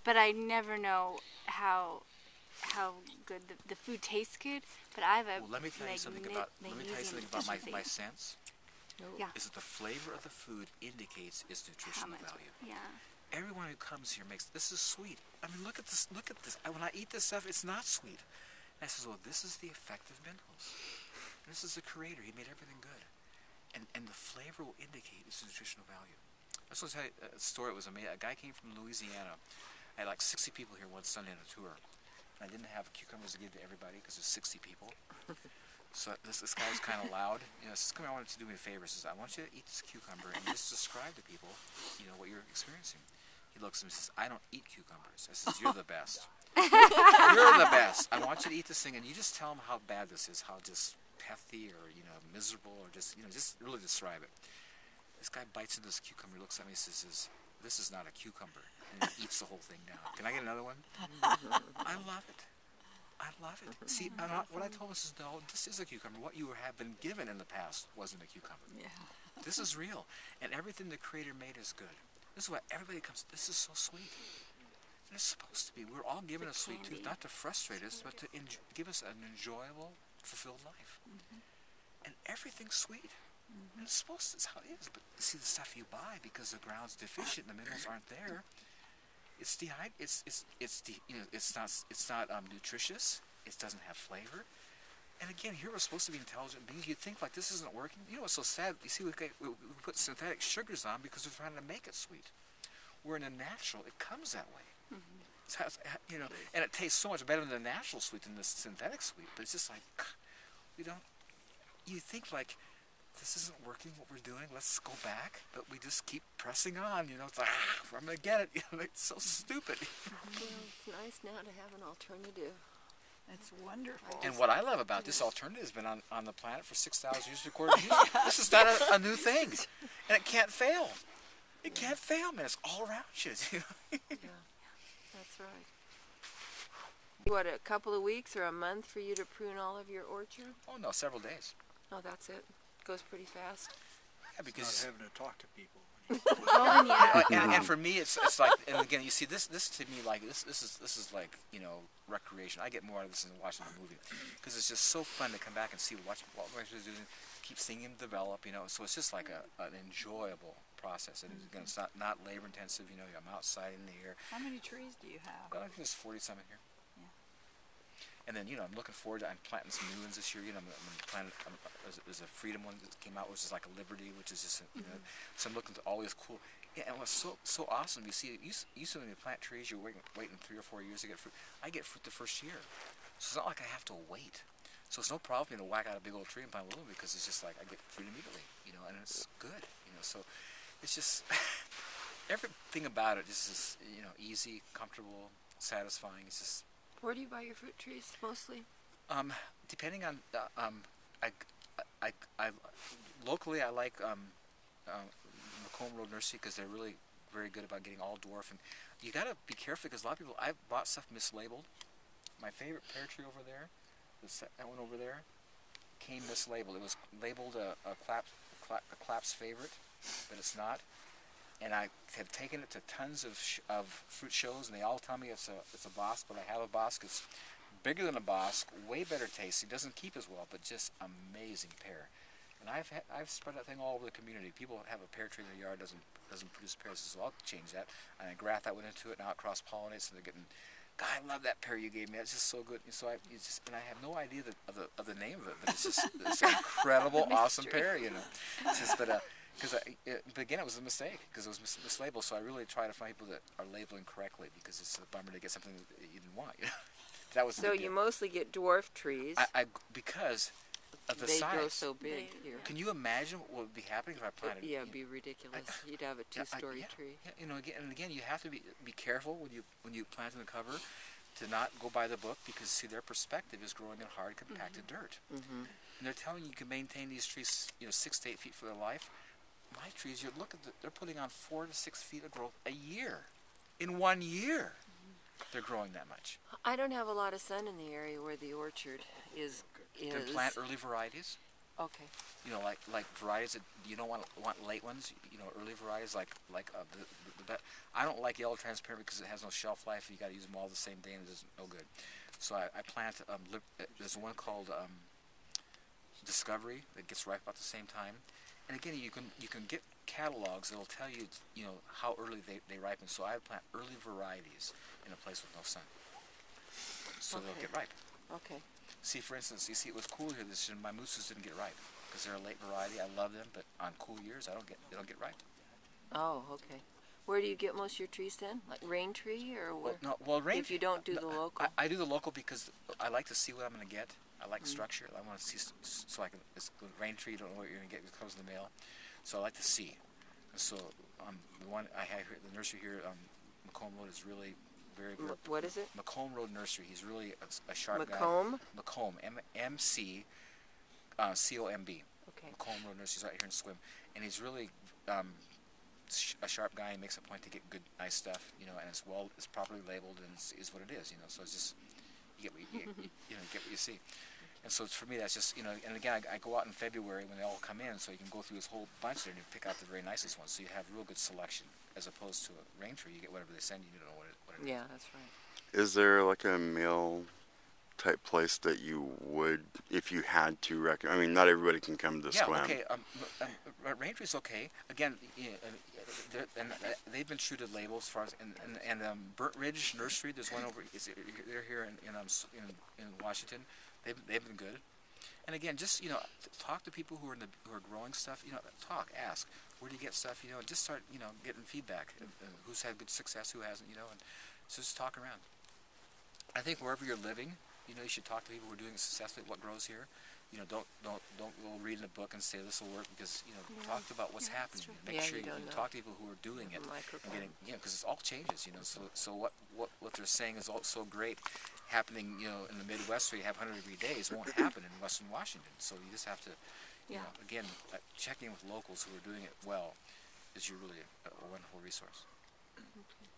but I never know how good the food tastes good. But I have a Well, let me tell you something about deficiency. my sense. Yeah. Is that the flavor of the food indicates its nutritional value. Yeah. Everyone who comes here makes, this is sweet. I mean, look at this. Look at this. When I eat this stuff, it's not sweet. And I says, well, this is the effect of minerals. And this is the creator. He made everything good. And the flavor will indicate its nutritional value. I was going to tell you a story. It was amazing. A guy came from Louisiana. I had like 60 people here one Sunday on a tour. And I didn't have cucumbers to give to everybody because there's 60 people. So this guy was kind of loud. You know, says, come here, I want you to do me a favor. He says, I want you to eat this cucumber and just describe to people, you know, what you're experiencing. He looks at me and says, I don't eat cucumbers. I says, you're the best. You're the best. I want you to eat this thing, and you just tell them how bad this is, how just pethy or, you know, miserable or just, you know, just really describe it. This guy bites into this cucumber, looks at me and says, this is not a cucumber. And he eats the whole thing down. Can I get another one? I love it. I love it. See, what I told him is, no, this is a cucumber. What you have been given in the past wasn't a cucumber. Yeah. This is real. And everything the Creator made is good. This is why everybody comes, this is so sweet. And it's supposed to be. We're all given a sweet tooth, not to frustrate us, but to give us an enjoyable, fulfilled life. And everything's sweet. And it's supposed to, it's how it is. But see, the stuff you buy, because the ground's deficient and the minerals aren't there, it's not nutritious. It doesn't have flavor. And again, here we're supposed to be intelligent beings. You think like this isn't working. You know what's so sad? You see, we put synthetic sugars on because we're trying to make it sweet. Where in the natural, it comes that way. So you know, and it tastes so much better than the natural sweet than the synthetic sweet. But it's just like we don't. You think like, this isn't working, what we're doing, let's go back. But we just keep pressing on, you know, it's like, I'm going to get it. You know, it's so stupid. Well, it's nice now to have an alternative. It's wonderful. And what I love about this alternative has been on the planet for 6,000 years recorded music. This is not a new thing. And it can't fail. It can't fail, man. It's all around you. Yeah, that's right. What, a couple of weeks or a month for you to prune all of your orchard? Oh, no, several days. Oh, that's it. Goes pretty fast. Yeah, because not having to talk to people. and for me, it's like, and again, you see, this to me, like this is like, you know, recreation. I get more out of this than watching the movie, because it's just so fun to come back and see what we're doing, keep seeing him develop, you know. So it's just like an enjoyable process, and again, it's not labor intensive. You know, I'm outside in the air. How many trees do you have? I think there's 40-some in here. And then, you know, I'm looking forward to, I'm planting some new ones this year. You know, I'm planting, there's a Freedom one that came out, which is like a Liberty, which is just, you know, so I'm looking to all these cool. Yeah, and what's so awesome, you see, usually when you plant trees, you're waiting 3 or 4 years to get fruit. I get fruit the first year. So it's not like I have to wait. So it's no problem, you know, whack out a big old tree and plant a little, because it's just like I get fruit immediately, you know, and it's good, you know. So it's just, everything about it is, you know, easy, comfortable, satisfying. It's just, Where do you buy your fruit trees mostly? Depending on, locally I like Macomb Road Nursery, because they're really very good about getting all dwarf. And you got to be careful, because a lot of people, I've bought stuff mislabeled. My favorite pear tree over there, that one over there, came mislabeled. It was labeled a Claps favorite, but it's not. And I have taken it to tons of fruit shows, and they all tell me it's a Bosc, but I have a Bosc. It's bigger than a Bosc, way better tasting, doesn't keep as well, but just amazing pear. And I've spread that thing all over the community. People have a pear tree in their yard, doesn't produce pears, so I'll change that. And I graft that one into it, now it cross pollinates, and they're getting, God, I love that pear you gave me. It's just so good. And so I have no idea of the name of it, but it's just it's an incredible, awesome pear, you know. It's just, but again, it was a mistake, because it was mislabeled. So I really try to find people that are labeling correctly, because it's a bummer to get something that you didn't want. You know? That was so you mostly get dwarf trees. Because of the they size. They grow so big here. Can you imagine what would be happening if I planted? Yeah, it'd be ridiculous. You'd have a 2-story tree. Yeah, you know, again, you have to be careful when you plant in the cover, to not go by the book, because see, their perspective is growing in hard, compacted dirt, and they're telling you can maintain these trees, you know, 6 to 8 feet for their life. My trees, you look at they're putting on 4 to 6 feet of growth a year. In 1 year, they're growing that much. I don't have a lot of sun in the area where the orchard is. You can plant early varieties. Okay. You know, like varieties that you don't want late ones. You know, early varieties like I don't like yellow transparent because it has no shelf life. You got to use them all the same day and it's no good. So I plant. There's one called Discovery that gets ripe about the same time. And again, you can get catalogs that'll tell you how early they ripen. So I plant early varieties in a place with no sun, so Okay. they'll get ripe. Okay. See, for instance, you see it was cool here this year. My mousses didn't get ripe because they're a late variety. I love them, but on cool years, they don't get ripe. Oh, okay. Where do you get most of your trees then? Like rain tree or where? Rain. If you don't do the local. I do the local because I like to see what I'm going to get. I like structure. I want to see so I can. It's the rain tree. You don't know what you're going to get. It comes in the mail, so I like to see. So the one I have here, the nursery here, Macomb Road is really very good. What is it? Macomb Road Nursery. He's really a sharp Macomb? guy. Macomb. MC COMB. Okay. Macomb Road Nursery is right here in Squim, and he's really a sharp guy. He makes a point to get good, nice stuff, you know, and it's properly labeled and is what it is, you know. So it's just you get what you get what you see. And so for me, that's just, you know, and again, I go out in February when they all come in, so you can go through this whole bunch there and you pick out the very nicest ones. So you have real good selection, as opposed to a rain tree. You get whatever they send you. You don't know what it is. Yeah, that's right. Is there like a mail type place that you would, if you had to recommend? I mean, not everybody can come to Squam. Yeah, okay. Rain tree's okay. Again, they've been true to labels as far as and Burnt Ridge Nursery. There's one over. They're here in Washington. They've been good. And again, just talk to people who are growing stuff. Talk, ask, where do you get stuff? Just start getting feedback. Who's had good success, who hasn't? And just talk around. I think wherever you're living, you should talk to people who are doing it successfully. What grows here? Don't go read in a book and say this will work, because talk about what's happening. Make sure you talk to people who are doing it and getting because it's all changes. So what they're saying is all so great happening in the Midwest, where you have 100-degree days, won't happen in Western Washington. So you just have to again checking with locals who are doing it well is really a wonderful resource. Okay.